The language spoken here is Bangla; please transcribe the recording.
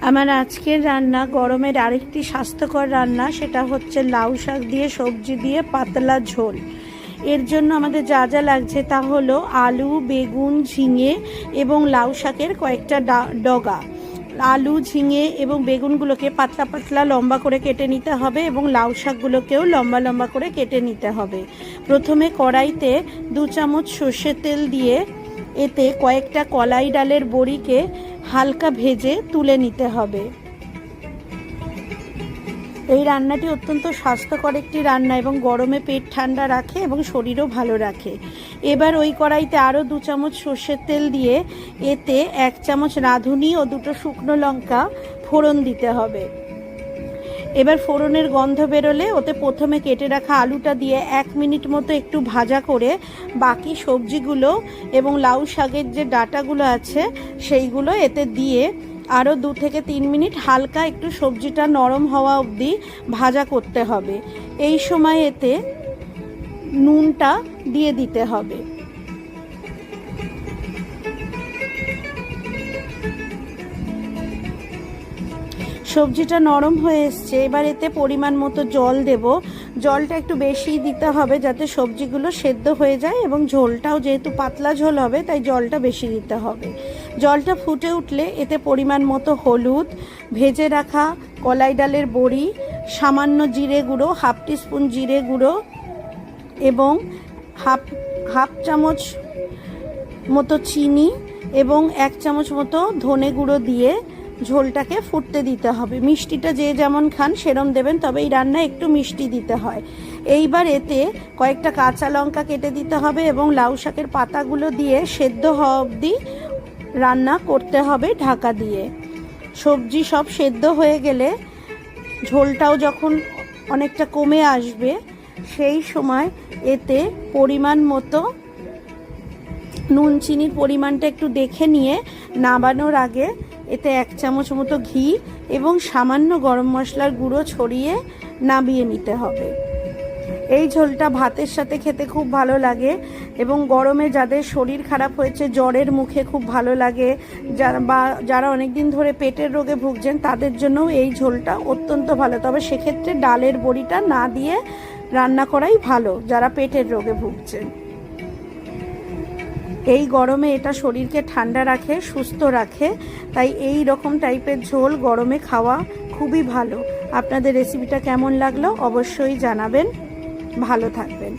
আমার আজকের রান্না গরমের আরেকটি স্বাস্থ্যকর রান্না, সেটা হচ্ছে লাউ শাক দিয়ে সবজি দিয়ে পাতলা ঝোল। এর জন্য আমাদের যা যা লাগছে তা হলো আলু, বেগুন, ঝিঙে এবং লাউ শাকের কয়েকটা ডগা। আলু, ঝিঙে এবং বেগুনগুলোকে পাতলা পাতলা লম্বা করে কেটে নিতে হবে এবং লাউ শাকগুলোকেও লম্বা লম্বা করে কেটে নিতে হবে। প্রথমে কড়াইতে 2 চামচ সর্ষের তেল দিয়ে এতে কয়েকটা কলাই ডালের বড়িকে হালকা ভেজে তুলে নিতে হবে। এই রান্নাটি অত্যন্ত স্বাস্থ্যকর একটি রান্না এবং গরমে পেট ঠান্ডা রাখে এবং শরীরও ভালো রাখে। এবার ওই কড়াইতে আরও 2 চামচ সর্ষের তেল দিয়ে এতে 1 চামচ রাঁধুনি ও 2টো শুকনো লঙ্কা ফোড়ন দিতে হবে। এবার ফোড়নের গন্ধ বেরোলে ওতে প্রথমে কেটে রাখা আলুটা দিয়ে 1 মিনিট মতো একটু ভাজা করে বাকি সবজিগুলো এবং লাউ শাকের যে ডাঁটাগুলো আছে সেইগুলো এতে দিয়ে আরও 2 থেকে 3 মিনিট হালকা একটু সবজিটা নরম হওয়া অবধি ভাজা করতে হবে। এই সময় এতে নুনটা দিয়ে দিতে হবে। সবজিটা নরম হয়ে এসছে, এবার এতে পরিমাণ মতো জল দেব। জলটা একটু বেশি দিতে হবে যাতে সবজিগুলো সেদ্ধ হয়ে যায় এবং ঝোলটাও যেহেতু পাতলা ঝোল হবে তাই জলটা বেশি দিতে হবে। জলটা ফুটে উঠলে এতে পরিমাণ মতো হলুদ, ভেজে রাখা কলাই ডালের বড়ি, সামান্য জিরে গুঁড়ো, 1/2 টিস্পুন জিরে গুঁড়ো এবং হাফ চামচ মতো চিনি এবং 1 চামচ মতো ধনে গুঁড়ো দিয়ে ঝোলটাকে ফুটতে দিতে হবে। মিষ্টিটা যে যেমন খান সেরম দেবেন, তবে এই রান্নায় একটু মিষ্টি দিতে হয়। এইবার এতে কয়েকটা কাঁচা লঙ্কা কেটে দিতে হবে এবং লাউ শাকের পাতাগুলো দিয়ে সেদ্ধ হওয়া অবধি রান্না করতে হবে ঢাকা দিয়ে। সবজি সব সেদ্ধ হয়ে গেলে ঝোলটাও যখন অনেকটা কমে আসবে সেই সময় এতে পরিমাণ মতো নুন চিনির পরিমাণটা একটু দেখে নিয়ে নামানোর আগে এতে 1 চামচ মতো ঘি এবং সামান্য গরম মশলার গুঁড়ো ছড়িয়ে নামিয়ে নিতে হবে। এই ঝোলটা ভাতের সাথে খেতে খুব ভালো লাগে এবং গরমে যাদের শরীর খারাপ হয়েছে, জ্বরের মুখে খুব ভালো লাগে, যারা অনেক দিন ধরে পেটের রোগে ভুগছেন তাদের জন্যও এই ঝোলটা অত্যন্ত ভালো। তবে সেক্ষেত্রে ডালের বড়িটা না দিয়ে রান্না করাই ভালো যারা পেটের রোগে ভুগছেন। এই গরমে এটা শরীরকে ঠান্ডা রাখে, সুস্থ রাখে, তাই এই রকম টাইপের ঝোল গরমে খাওয়া খুবই ভালো। আপনাদের রেসিপিটা কেমন লাগলো অবশ্যই জানাবেন। ভালো থাকবেন।